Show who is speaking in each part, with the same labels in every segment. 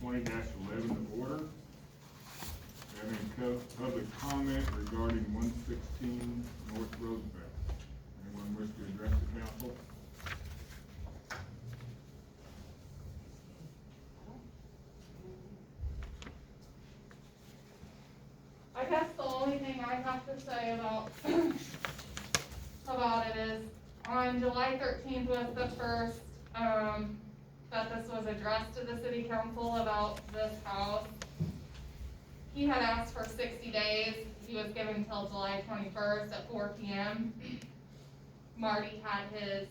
Speaker 1: 20-11 to order. Having public comment regarding 116 North Roosevelt. Anyone wish to address the council?
Speaker 2: I guess the only thing I have to say about it is, on July 13th was the first, that this was addressed to the city council about this house. He had asked for 60 days, he was given till July 21st at 4 p.m. Marty had his,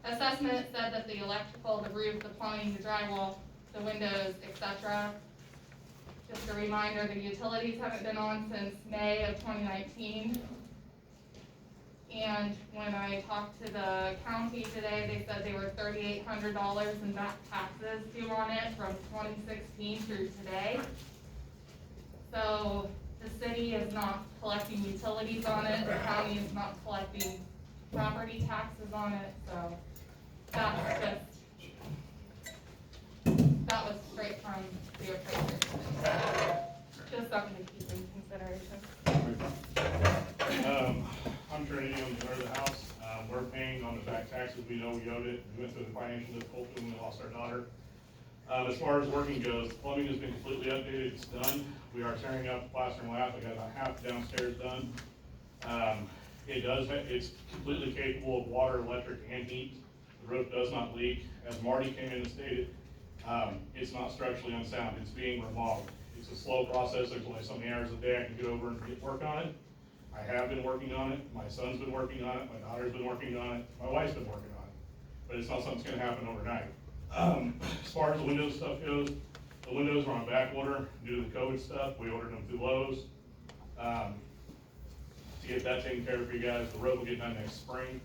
Speaker 2: assessment, said that the electrical, the roof, the plumbing, the drywall, the windows, etc. Just a reminder, the utilities haven't been on since May of 2019. And when I talked to the county today, they said they were $3,800 in back taxes due on it from 2016 through today. So the city is not collecting utilities on it, the county is not collecting property taxes on it, so that's just, that was straight from the appraiser. Just something to keep in consideration.
Speaker 3: I'm Trinity on the owner of the house. We're paying on the back taxes. We know we owed it. We went through the financial difficulty when we lost our daughter. As far as working goes, the plumbing has been completely updated. It's done. We are tearing up plaster and lath. I got about half downstairs done. It's completely capable of water, electric, and heat. The roof does not leak. As Marty came in and stated, it's not structurally unsound. It's being remodeled. It's a slow process. There's only so many hours a day I can get over and get work on it. I have been working on it. My son's been working on it. My daughter's been working on it. My wife's been working on it. But it's not something that's gonna happen overnight. As far as the Windows stuff goes, the windows are on back order due to the COVID stuff. We ordered them through Lowe's. To get that taken care of for you guys, the road will get done next spring.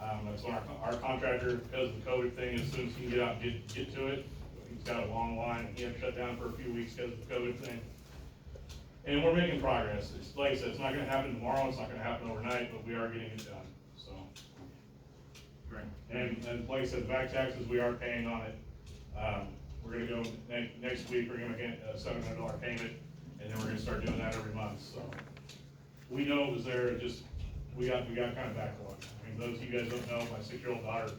Speaker 3: That's when our contractor, because of the COVID thing, as soon as he can get out and get to it, he's got a long line, and he had to shut down for a few weeks because of the COVID thing. And we're making progress. It's, like I said, it's not gonna happen tomorrow, it's not gonna happen overnight, but we are getting it done, so.
Speaker 1: Right.
Speaker 3: And like I said, the back taxes, we are paying on it. We're gonna go, next week, we're gonna get a $700 payment, and then we're gonna start doing that every month, so. We know it was there, it just, we got kind of backlogged. I mean, those of you guys don't know, my 6-year-old daughter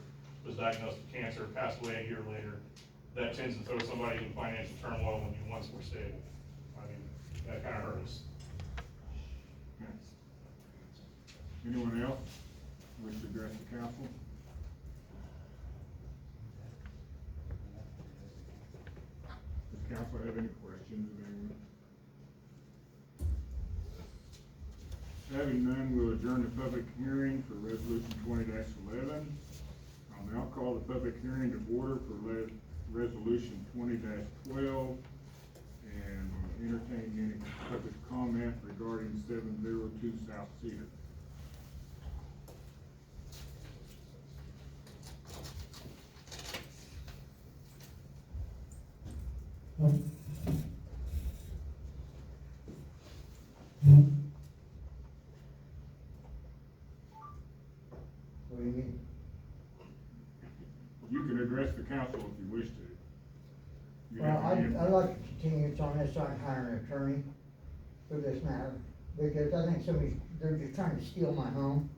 Speaker 3: was diagnosed with cancer, passed away a year later. That tends to throw somebody in financial turmoil when you once were stable. I mean, that kind of hurt us.
Speaker 1: Anyone else wish to address the council? Does council have any questions of anyone? Having none, we'll adjourn the public hearing for resolution 20-11. I'll now call the public hearing to order for resolution 20-12 and entertain any public comment regarding 702 South Cedar.
Speaker 4: What do you mean?
Speaker 1: You can address the council if you wish to. You
Speaker 4: Well,
Speaker 1: have any
Speaker 4: I'd like to continue on this, so I can hire an attorney for this matter, because I think they're just trying to steal my home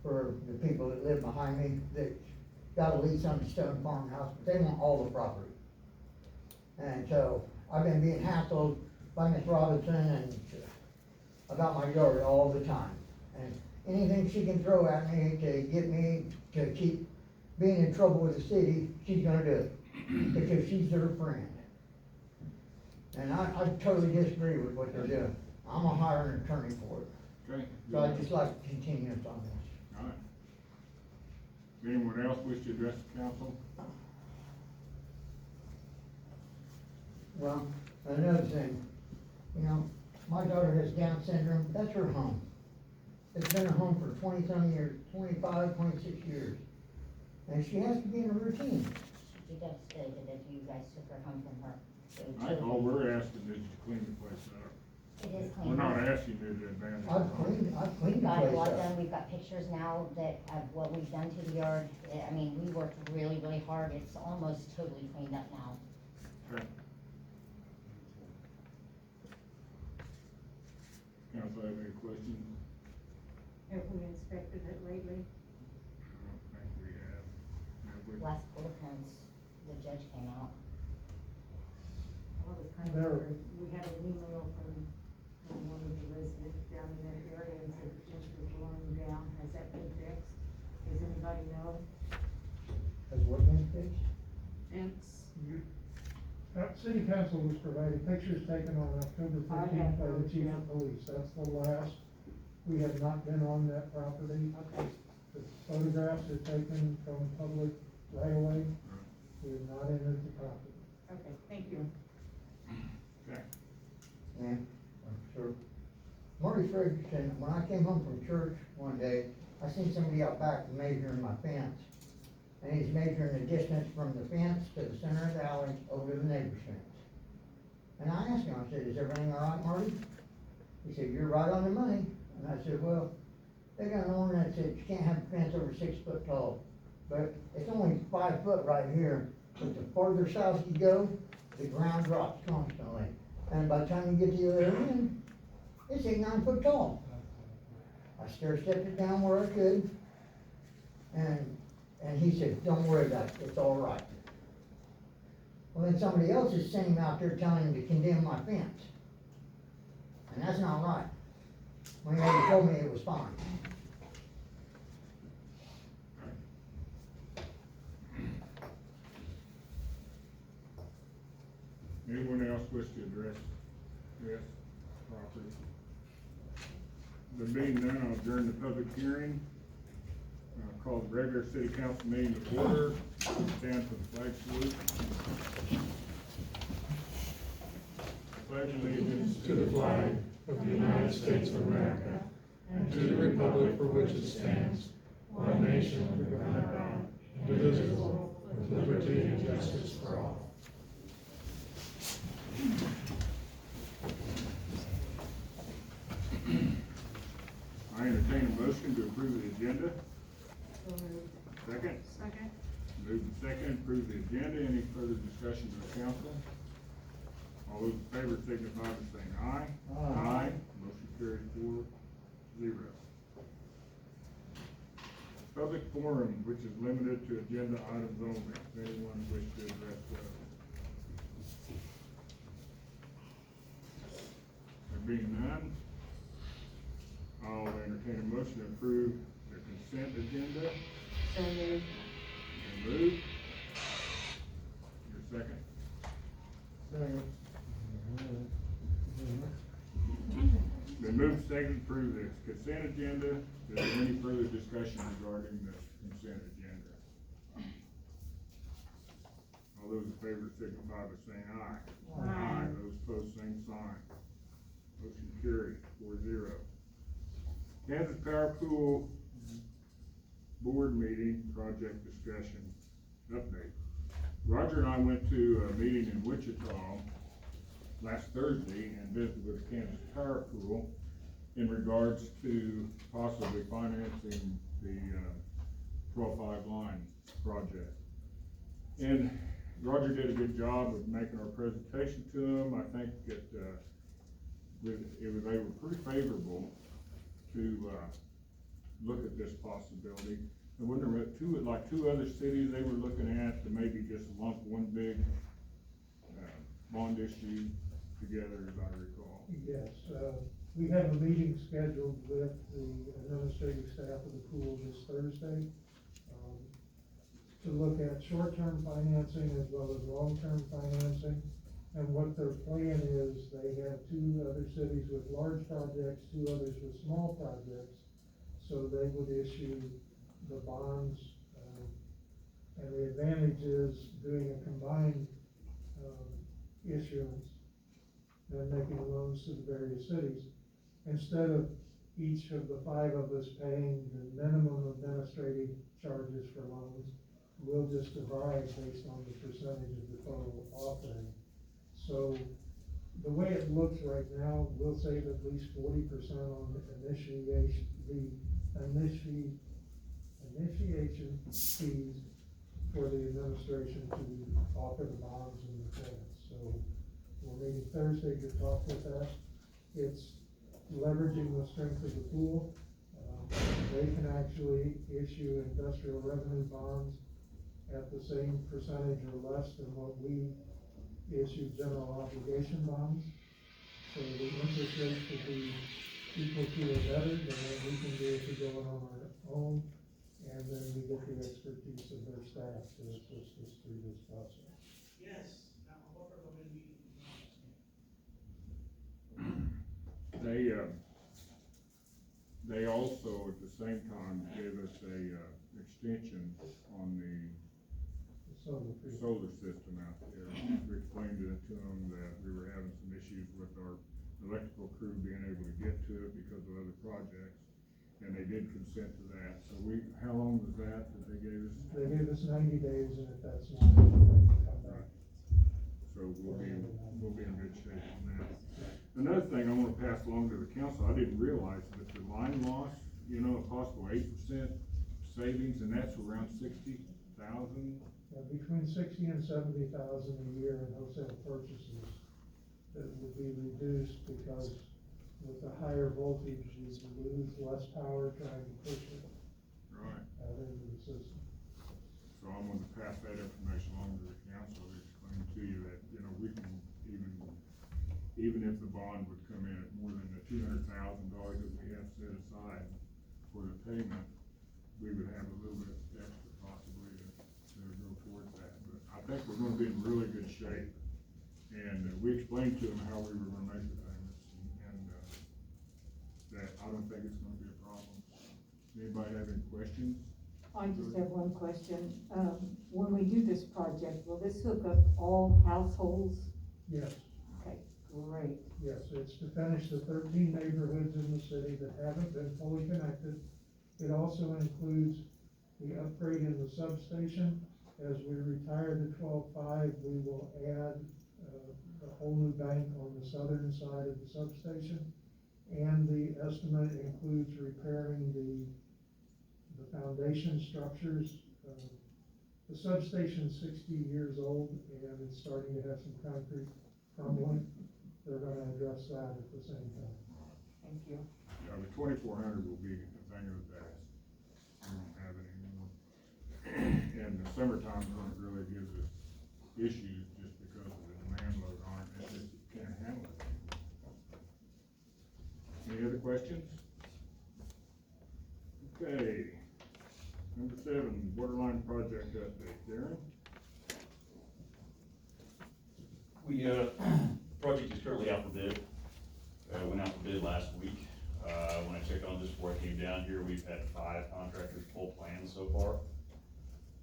Speaker 4: for the people that live behind me, that got a lease on the Stone Farmhouse, but they want all the property. And so, I've been being hassled by Miss Robinson and about my yard all the time. And anything she can throw at me to get me to keep being in trouble with the city, she's gonna do it, because she's their friend. And I totally disagree with what they're doing. I'm gonna hire an attorney for it.
Speaker 1: Okay.
Speaker 4: So I'd just like to continue on this.
Speaker 1: All right. Anyone else wish to address the council?
Speaker 4: Well, another thing, you know, my daughter has Down syndrome, that's her home. It's been her home for 20-some years, 25, 26 years. And she has to be in a routine.
Speaker 5: She does state that you guys took her home from her.
Speaker 1: All we're asking is to clean the place up.
Speaker 5: It is
Speaker 1: We're
Speaker 5: clean.
Speaker 1: not asking you to abandon
Speaker 4: I've
Speaker 1: the home.
Speaker 4: cleaned
Speaker 5: We
Speaker 4: the
Speaker 5: got a
Speaker 4: place
Speaker 5: lot
Speaker 4: up.
Speaker 5: done, we've got pictures now that of what we've done to the yard. I mean, we worked really, really hard, it's almost totally cleaned up now.
Speaker 1: questions?
Speaker 6: Have we inspected it lately?
Speaker 1: I don't think we have. Have we?
Speaker 5: Last court appearance, the judge came out.
Speaker 6: I was kind of
Speaker 4: There-
Speaker 6: wondering, we had an email from one of the residents down in that area and said the fence was blown down. Has that been fixed? Does anybody know?
Speaker 4: Has what been fixed?
Speaker 6: Fence?
Speaker 7: City council was provided pictures taken on October
Speaker 6: I have
Speaker 7: 15th by the
Speaker 6: those,
Speaker 7: chief
Speaker 6: yeah.
Speaker 7: of police, that's the last. We have not been on that property.
Speaker 6: Okay.
Speaker 7: The photographs are taken from public right away. We have not entered the property.
Speaker 6: Okay, thank you.
Speaker 1: Okay.
Speaker 4: Yeah, I'm sure. Marty Frederickson, when I came home from church one day, I seen somebody out back measuring my fence. And he's measuring the distance from the fence to the center of the alley over the neighbor's fence. And I asked him, I said, is everything all right, Marty? He said, you're right on the money. And I said, well, they got an ordinance that you can't have a fence over 6 foot tall. But it's only 5 foot right here. But the farther south you go, the ground drops constantly. And by the time you get to the other end, it's 8, 9 foot tall. I stair-stepped it down where I could. And he said, don't worry about it, it's all right. Well, then somebody else is sitting out there telling him to condemn my fence. And that's not right. When he already told me it was fine.
Speaker 1: Anyone else wish to address this property? There being none, I'll adjourn the public hearing. Call the regular city council meeting to order. Stand for the flag salute. Pledge allegiance
Speaker 8: To the flag of the United States of America, and to the republic for which it stands, one nation under God, indivisible, with liberty and justice for all.
Speaker 1: I entertain a motion to approve the agenda.
Speaker 6: So moved.
Speaker 1: Second?
Speaker 6: Second.
Speaker 1: Moved and second, approve the agenda. Any further discussion to the council? All those in favor signify by saying aye.
Speaker 4: Aye.
Speaker 1: Motion carried 4-0. Public forum, which is limited to agenda items only. If anyone wish to address those? There being none, I'll entertain a motion to approve the consent agenda.
Speaker 6: So moved.
Speaker 1: Move. Your second. Been moved second to approve the consent agenda. Is there any further discussion regarding the consent agenda? All those in favor signify by saying aye.
Speaker 6: Aye.
Speaker 1: Those opposed, same sign. Motion carried 4-0. Kansas Power Pool Board meeting, project discussion update. Roger and I went to a meeting in Wichita last Thursday and visited with Kansas Power Pool in regards to possibly financing the 12-5 line project. And Roger did a good job of making our presentation to them. I think that they were pretty favorable to look at this possibility. I wonder what two other cities they were looking at to maybe just lump one big bond issue together, as I recall.
Speaker 7: Yes, we have a meeting scheduled with the administrative staff of the pool this Thursday, to look at short-term financing as well as long-term financing. And what their plan is, they have 2 other cities with large projects, 2 others with small projects. So they would issue the bonds, and the advantage is doing a combined, issuance and making loans to the various cities. Instead of each of the 5 of us paying the minimum administrative charges for loans, we'll just divide based on the percentage of the total offering. So the way it looks right now, we'll save at least 40% on the initiation fees for the administration to offer the bonds and the credits. So we're meeting Thursday to talk with that. It's leveraging the strength of the pool. They can actually issue industrial revenue bonds at the same percentage or less than what we issue general obligation bonds. So the interest rates would be equal to or better than what we can do if we go it on our own. And then we get the expertise of their staff to assist us through this process.
Speaker 1: They also, at the same time, gave us a, extension on the solar system out there. We explained it to them that we were having some issues with our electrical crew being able to get to it because of other projects, and they did consent to that. So how long was that they gave us?
Speaker 7: They gave us 90 days, and if that's not, then we'll come back.
Speaker 1: So we'll be in good shape on that. Another thing I wanna pass along to the council, I didn't realize that the line loss, a possible 8% savings, and that's around 60,000.
Speaker 7: Between 60 and 70,000 a year in wholesale purchases that would be reduced because with the higher voltage, you lose less power trying to push it
Speaker 1: Right.
Speaker 7: into the system.
Speaker 1: So I'm gonna pass that information along to the council, to explain to you that, we can even if the bond would come in at more than the $200,000 that we have set aside for the payment, we would have a little bit extra possibly to go towards that. But I think we're gonna be in really good shape. And we explained to them how we were gonna make the payments, and that I don't think it's gonna be a problem. Anybody have any questions?
Speaker 6: I just have one question. When we do this project, will this hook up all households?
Speaker 7: Yes,
Speaker 6: Okay, great.
Speaker 7: yes, it's to finish the 13 neighborhoods in the city that haven't been fully connected. It also includes the upgrade in the substation. As we retire the 12.5, we will add a whole new bank on the southern side of the substation. And the estimate includes repairing the foundation structures. The substation's 60 years old and it's starting to have some concrete crumbling. They're gonna address that at the same time.
Speaker 6: Thank you.
Speaker 1: Yeah, the 2400 will be a thing of the past. We won't have it anymore. And the summertime is when it really gives us issues just because of the demand load on it, it just can't handle it. Any other questions? Okay. Number 7, waterline project update. Darren?
Speaker 9: Project is currently out for bid. Went out for bid last week. When I checked on this before I came down here, we've had 5 contractors pull plans so far.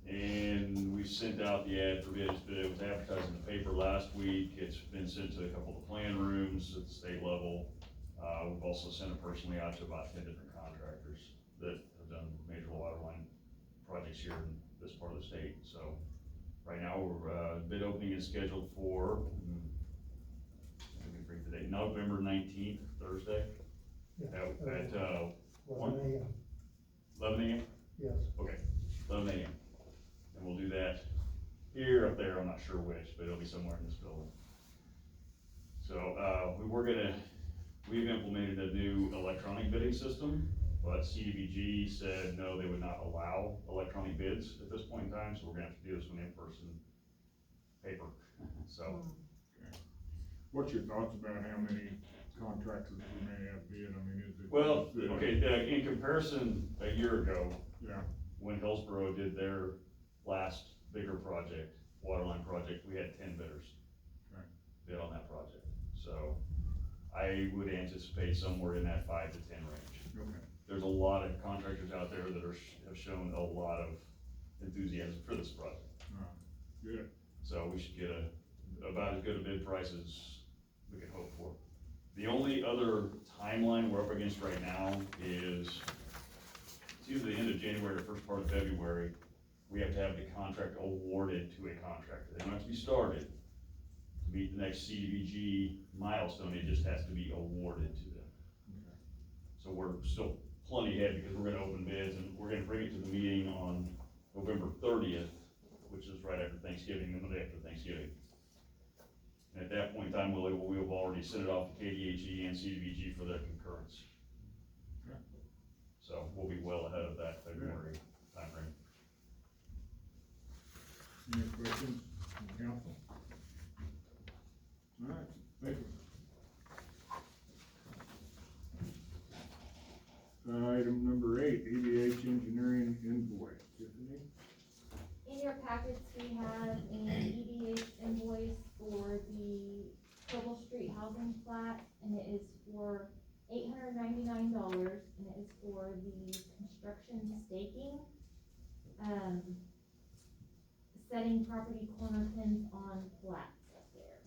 Speaker 9: And we sent out the ad for bids, but it was advertised in the paper last week. It's been sent to a couple of plan rooms at the state level. We've also sent it personally out to about 10 different contractors that have done major water line projects here in this part of the state. So right now, we're, bid opening is scheduled for, let me bring the date, November 19th, Thursday,
Speaker 7: Yeah,
Speaker 9: at
Speaker 7: 11 a.m.
Speaker 9: 11 a.m.?
Speaker 7: Yes.
Speaker 9: Okay, 11 a.m. And we'll do that here, up there, I'm not sure which, but it'll be somewhere in this building. So, we've implemented a new electronic bidding system, but CDBG said no, they would not allow electronic bids at this point in time, so we're gonna have to do this one in person, paper, so.
Speaker 1: What's your thoughts about how many contractors we may have bid? I mean, is it?
Speaker 9: Well, okay, in comparison, a year ago,
Speaker 1: Yeah,
Speaker 9: when Hillsborough did their last bigger project, waterline project, we had 10 bidders
Speaker 1: okay.
Speaker 9: bid on that project. So I would anticipate somewhere in that 5 to 10 range.
Speaker 1: Okay.
Speaker 9: There's a lot of contractors out there that have shown a lot of enthusiasm for this project.
Speaker 1: Good.
Speaker 9: So we should get about as good a bid price as we can hope for. The only other timeline we're up against right now is it's either the end of January or first part of February. We have to have the contract awarded to a contractor. They don't have to be started to meet the next CDBG milestone. It just has to be awarded to them.
Speaker 1: Okay.
Speaker 9: So we're still plenty ahead because we're gonna open bids and we're gonna bring it to the meeting on November 30th, which is right after Thanksgiving, the Monday after Thanksgiving. And at that point in time, we have already sent it off to KDHE and CDBG for their concurrence.
Speaker 1: Okay.
Speaker 9: So we'll be well ahead of that February timeframe.
Speaker 1: Any questions from the council? All right, thank you. Item number 8, EDH engineering invoice. Tiffany?
Speaker 10: In your packets, we have an EDH invoice for the Cobble Street housing plat, and it is for $899, and it is for the construction staking. Setting property corner pins on plats up there.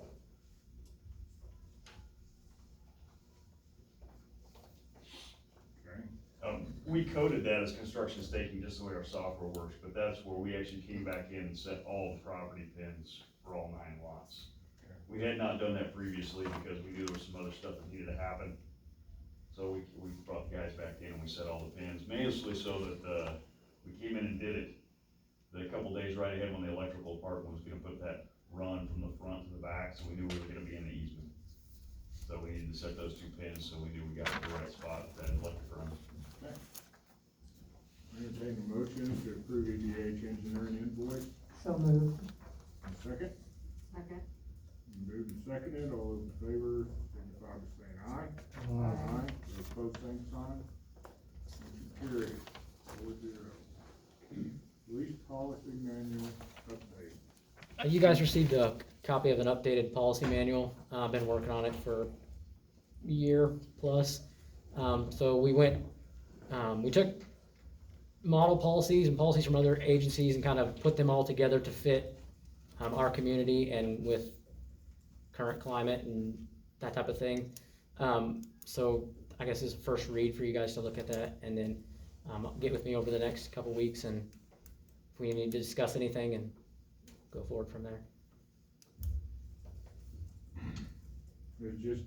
Speaker 1: Okay.
Speaker 9: We coded that as construction staking just the way our software works, but that's where we actually came back in and set all the property pins for all 9 lots.
Speaker 1: Okay.
Speaker 9: We had not done that previously because we knew there was some other stuff that needed to happen. So we brought the guys back in and we set all the pins, mainly so that, we came in and did it a couple days right ahead when the electrical department was gonna put that run from the front to the back, so we knew we were gonna be in the easement. So we needed to set those 2 pins, so we knew we got the right spot for that electric run.
Speaker 1: Okay. Entertain a motion to approve EDH engineering invoice.
Speaker 4: So moved.
Speaker 1: Second?
Speaker 6: Second.
Speaker 1: Moved and seconded, all those in favor, signify by saying aye.
Speaker 4: Aye.
Speaker 1: Those opposed, same sign. Motion carried, 4-0. Police policy manual update.
Speaker 11: You guys received a copy of an updated policy manual. I've been working on it for a year plus. So we took model policies and policies from other agencies and kind of put them all together to fit our community and with current climate and that type of thing. So I guess this is a first read for you guys to look at that, and then get with me over the next couple weeks, and if we need to discuss anything, and go forward from there.
Speaker 1: Is this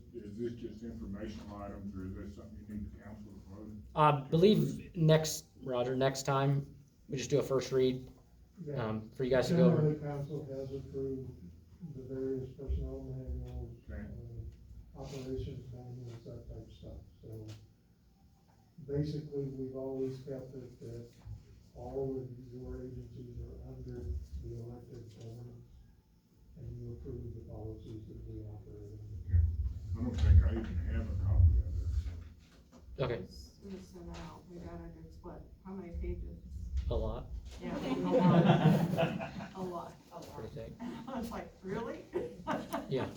Speaker 1: just informational items, or is this something you need the council to vote?
Speaker 11: I believe next time, we just do a first read,
Speaker 7: Yeah.
Speaker 11: for you guys to go over.
Speaker 7: Generally, council has approved the various personnel manuals,
Speaker 1: Okay.
Speaker 7: operations manuals, that type of stuff, so. Basically, we've always kept it that all of your agencies are under the elected governments, and you approve the policies that we operate under.
Speaker 1: I don't think I even have a copy of it.
Speaker 11: Okay,
Speaker 6: We sent out, we got it, it's what, how many pages?
Speaker 11: a lot,
Speaker 6: Yeah, a lot. A lot.
Speaker 11: pretty thick.
Speaker 6: I was like, really?
Speaker 11: Yeah.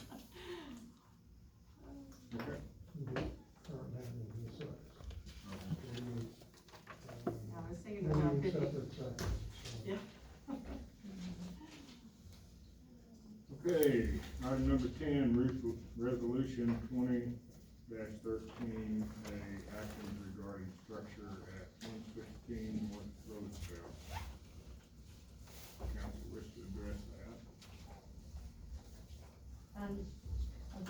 Speaker 1: Okay.
Speaker 7: The current manual is such.
Speaker 6: I was thinking about
Speaker 7: Maybe
Speaker 6: 50.
Speaker 7: separate sections. so.
Speaker 6: Yeah.
Speaker 1: Okay, item number 10, resolution 20-13, actions regarding structure at 116 North Roseville. Council wish to address that.
Speaker 5: I'm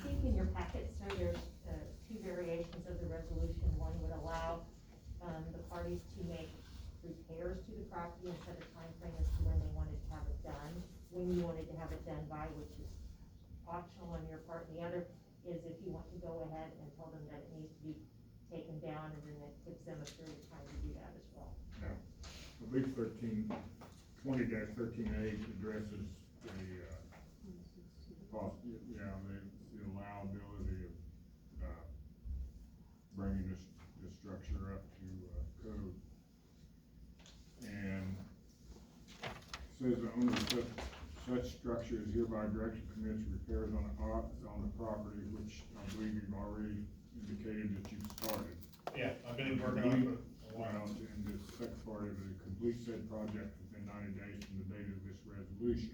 Speaker 5: thinking your packet, sir, there's, 2 variations of the resolution. One would allow, the parties to make repairs to the property and set a timeframe as to when they wanted to have it done, when you wanted to have it done by, which is optional on your part. And the other is if you want to go ahead and tell them that it needs to be taken down, and then it gives them a period of time to do that as well.
Speaker 1: Now, I believe 20-13A addresses the allowability of, bringing this structure up to, code. And says the owner of such structure is hereby directed to commence repairs on the property, which I believe you've already indicated that you've started.
Speaker 3: Yeah, I've been working on it for a while.
Speaker 1: And the second part of it, complete said project within 90 days from the date of this resolution.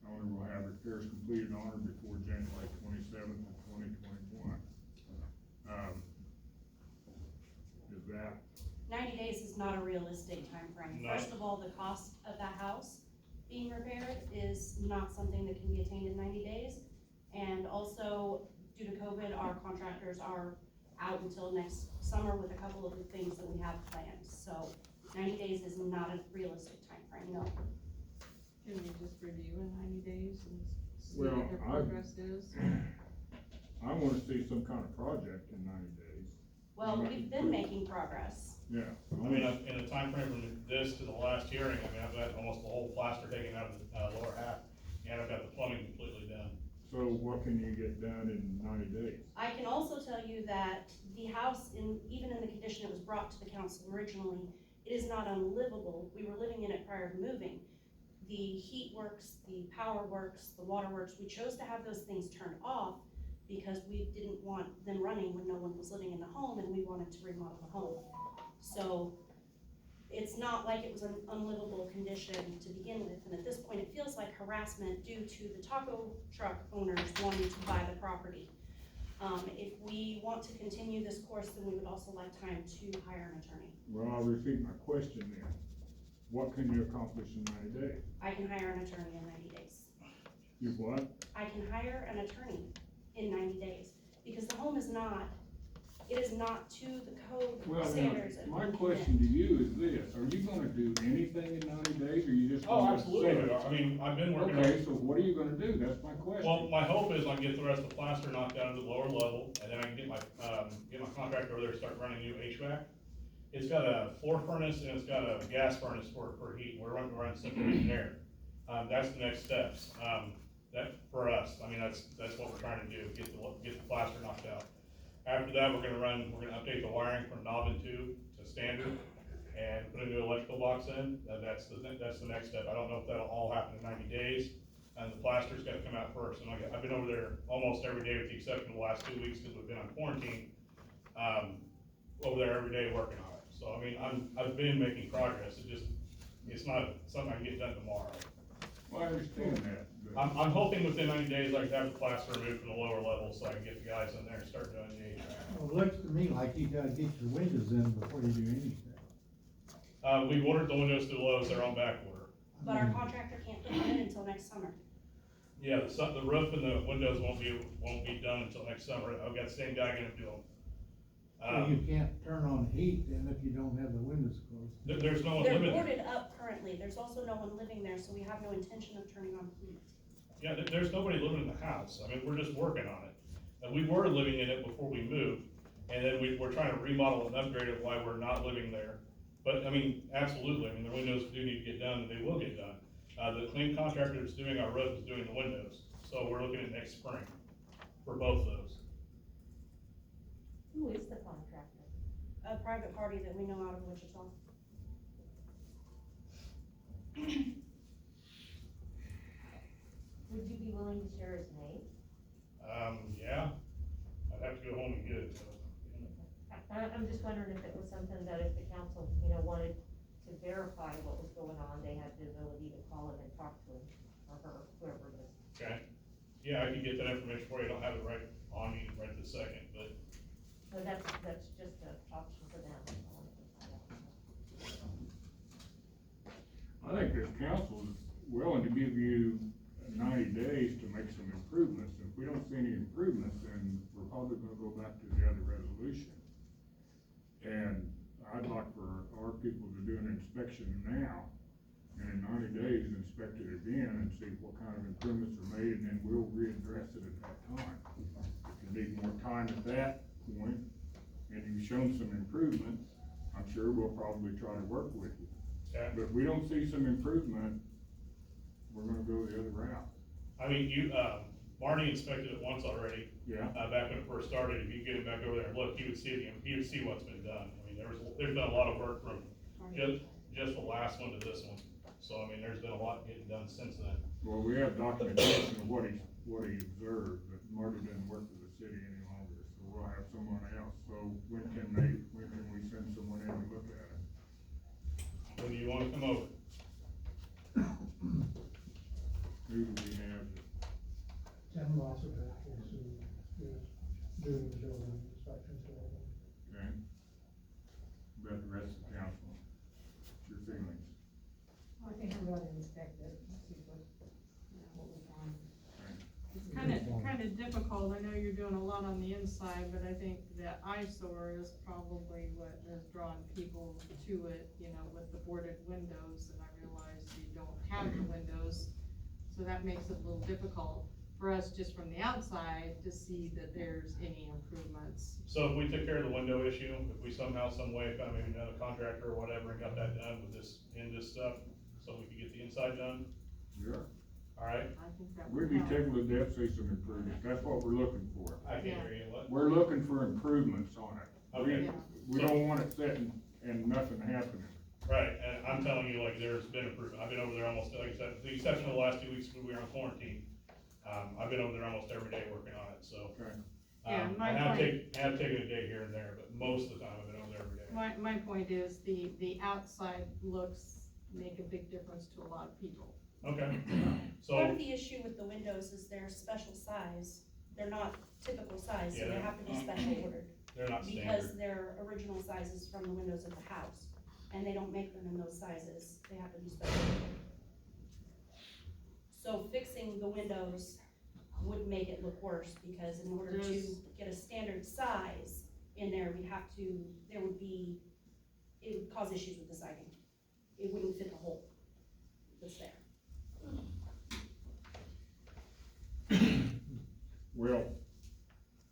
Speaker 1: Owner will have repairs completed on or before January 27th of 2021. Is that,
Speaker 12: 90 days is not a realistic timeframe.
Speaker 3: No.
Speaker 12: First of all, the cost of that house being repaired is not something that can be attained in 90 days. And also, due to COVID, our contractors are out until next summer with a couple of the things that we have planned. So 90 days is not a realistic timeframe, no.
Speaker 6: Can we just review in 90 days and see
Speaker 1: Well,
Speaker 6: what their progress is.
Speaker 1: I wanna see some kind of project in 90 days.
Speaker 12: Well, we've been making progress.
Speaker 1: Yeah.
Speaker 3: I mean, in the timeframe from this to the last hearing, I mean, I've got almost the whole plaster taken out of the lower half, and I've got the plumbing completely done.
Speaker 1: So what can you get done in 90 days?
Speaker 12: I can also tell you that the house, even in the condition it was brought to the council originally, it is not unlivable. We were living in it prior to moving. The heat works, the power works, the water works. We chose to have those things turned off because we didn't want them running when no one was living in the home, and we wanted to remodel the home. So it's not like it was an unlivable condition to begin with, and at this point, it feels like harassment due to the taco truck owners wanting to buy the property. If we want to continue this course, then we would also like time to hire an attorney.
Speaker 1: Well, I'll repeat my question then. What can you accomplish in 90 days?
Speaker 12: I can hire an attorney in 90 days.
Speaker 1: You what?
Speaker 12: I can hire an attorney in 90 days, because the home is not, it is not to the code
Speaker 1: Well, now,
Speaker 12: standards. of
Speaker 1: my
Speaker 12: being
Speaker 1: question to you is this, are you gonna do anything in 90 days, or you just?
Speaker 3: Oh,
Speaker 1: gonna
Speaker 3: absolutely,
Speaker 1: sit?
Speaker 3: I mean, I've been working on.
Speaker 1: Okay, so what are you gonna do? That's my
Speaker 3: Well,
Speaker 1: question.
Speaker 3: my hope is I can get the rest of the plaster knocked down to the lower level, and then I can get my contractor over there to start running new HVAC. It's got a floor furnace and it's got a gas furnace for heat, we're running central heat and air. That's the next steps, that, for us, I mean, that's what we're trying to do, get the plaster knocked out. After that, we're gonna update the wiring from knob and tube to standard, and put a new electrical box in, that's the next step. I don't know if that'll all happen in 90 days, and the plaster's gotta come out first, and I've been over there almost every day with the exception of the last 2 weeks, cause we've been on quarantine, over there every day working on it. So, I mean, I've been making progress, it's not something I can get done tomorrow.
Speaker 1: Well, I understand that, but
Speaker 3: I'm hoping within 90 days I can have the plaster removed from the lower level, so I can get the guys in there and start doing the HVAC.
Speaker 13: Well, it looks to me like you gotta get your windows in before you do anything.
Speaker 3: We've ordered the windows through Lowe's, they're on back order.
Speaker 12: But our contractor can't put them in until next summer.
Speaker 3: Yeah, the roof and the windows won't be done until next summer, I've got the same guy gonna do them.
Speaker 13: So you can't turn on heat then if you don't have the windows closed.
Speaker 3: There's no one
Speaker 12: They're
Speaker 3: living there.
Speaker 12: boarded up currently, there's also no one living there, so we have no intention of turning on heat.
Speaker 3: Yeah, there's nobody living in the house, I mean, we're just working on it. And we were living in it before we moved, and then we're trying to remodel and upgrade it while we're not living there. But, I mean, absolutely, I mean, the windows do need to get done, and they will get done. The clean contractor that's doing our roof is doing the windows, so we're looking at next spring for both of those.
Speaker 5: Who is the contractor?
Speaker 12: A private party that we know out of Wichita.
Speaker 5: Would you be willing to share his name?
Speaker 3: Yeah, I'd have to go home and get it, so.
Speaker 5: I'm just wondering if it was something that if the council, wanted to verify what was going on, they had the ability to call him and talk to him, or her, whoever it is.
Speaker 3: Okay, yeah, I can get that information for you, I don't have it right on me right this second, but,
Speaker 5: So that's just an option for them. I wanted to find out.
Speaker 1: I think this council is willing to give you 90 days to make some improvements. If we don't see any improvements, then we're probably gonna go back to the other resolution. And I'd like for our people to do an inspection now, and in 90 days, inspect it again and see what kind of improvements are made, and then we'll readdress it at that time. If you need more time at that point, and you've shown some improvement, I'm sure we'll probably try to work with you.
Speaker 3: okay.
Speaker 1: But if we don't see some improvement, we're gonna go the other route.
Speaker 3: I mean, Marty inspected it once already,
Speaker 1: Yeah,
Speaker 3: back when it first started, if you get him back over there and look, he would see what's been done. I mean, there's been a lot of work from just the last one to this one, so, I mean, there's been a lot getting done since then.
Speaker 1: well, we have documentation of what he observed, but Marty doesn't work for the city any longer, so we'll have someone else. So when can we send someone in to look at it?
Speaker 3: When do you wanna come over?
Speaker 1: Who do we have?
Speaker 7: Tim Lossaback is doing the building inspection today.
Speaker 1: Okay? About the rest of the council? What's your feelings?
Speaker 6: I think I'm gonna inspect it, and see what we find.
Speaker 14: It's kinda difficult, I know you're doing a lot on the inside, but I think that eyesore is probably what has drawn people to it, with the boarded windows, and I realize you don't have the windows, so that makes it a little difficult. for us just from the outside to see that there's any improvements.
Speaker 3: So if we took care of the window issue, if we somehow, some way found maybe another contractor or whatever and got that done with this, stuff, so we could get the inside done,
Speaker 1: Yeah,
Speaker 3: alright?
Speaker 14: I think that
Speaker 1: we'd
Speaker 14: would
Speaker 1: be
Speaker 14: help.
Speaker 1: tickled to death to see some improvements, that's what we're looking for.
Speaker 3: I can't
Speaker 14: Yeah.
Speaker 3: hear you, what?
Speaker 1: We're looking for improvements on it.
Speaker 3: Okay.
Speaker 14: Yeah.
Speaker 1: We don't want it sitting and nothing happening.
Speaker 3: Right, and I'm telling you, like, there's been improvement, I've been over there almost, like I said, with the exception of the last 2 weeks when we were on quarantine. I've been over there almost every day working on it, so.
Speaker 1: Okay.
Speaker 14: Yeah,
Speaker 3: I
Speaker 14: my
Speaker 3: have
Speaker 14: point-
Speaker 3: taken a day here and there, but most of the time I've been over there every day.
Speaker 14: My point is the outside looks make a big difference to a lot of people.
Speaker 3: Okay,
Speaker 12: Part
Speaker 3: so,
Speaker 12: of the issue with the windows is they're special size, they're not typical size, so
Speaker 3: Yeah.
Speaker 12: they have to be special ordered.
Speaker 3: they're not
Speaker 12: Because
Speaker 3: standard,
Speaker 12: they're original sizes from the windows of the house, and they don't make them in those sizes, they have to be special ordered. So fixing the windows would make it look worse, because in order to
Speaker 14: Yes.
Speaker 12: get a standard size in there, it would cause issues with the siding. It wouldn't fit the hole that's there.
Speaker 1: Well,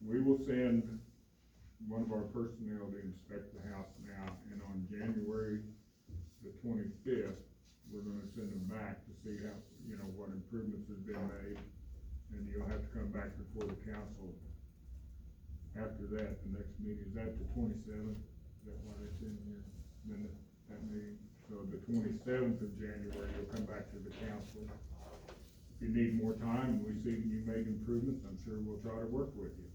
Speaker 1: we will send one of our personnel to inspect the house now, and on January the 25th, we're gonna send them back to see how, what improvements have been made. And you'll have to come back before the council after that, the next meeting, is that the 27th? Is that why it's in here, that meeting? So the 27th of January, you'll come back to the council. If you need more time, and we see you made improvements, I'm sure we'll try to work with you.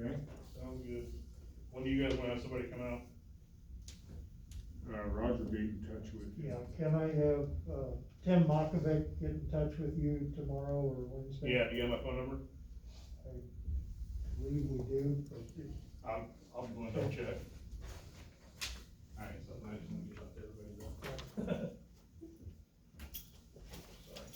Speaker 1: Okay?
Speaker 3: sounds good. When do you guys wanna have somebody come out?
Speaker 1: Roger be in touch with you.
Speaker 7: Yeah, can I have, Tim Makovic get in touch with you tomorrow or Wednesday?
Speaker 3: Yeah, do you have my phone number?
Speaker 7: I believe we do, but
Speaker 3: I'll go and double check. Alright, something I just want to get out to everybody though. Sorry.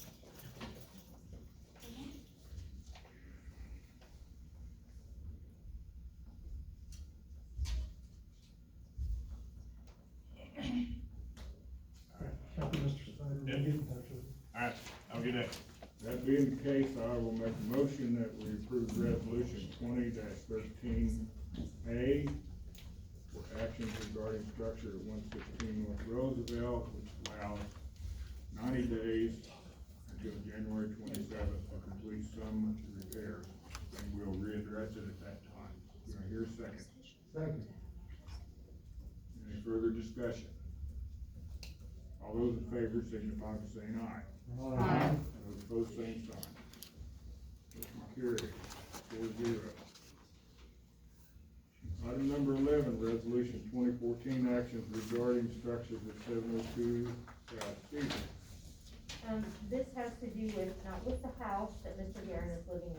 Speaker 7: thank you, Mr. Snyder, we'll
Speaker 3: Yeah.
Speaker 7: get in touch with you.
Speaker 3: Alright, have a good day.
Speaker 1: That being the case, I will make a motion that we approve resolution 20-13A for actions regarding structure at 116 North Roosevelt, which allows 90 days until January 27th to complete some repairs, and we'll readdress it at that time. Do I hear a second?
Speaker 7: Second.
Speaker 1: Any further discussion? All those in favor signify by saying aye.
Speaker 14: Aye.
Speaker 1: Those opposed, same sign. Motion carried, 4-0. Item number 11, resolution 2014 actions regarding structures at 702 South Stevens.
Speaker 5: This has to do with, not with the house that Mr. Guerin is living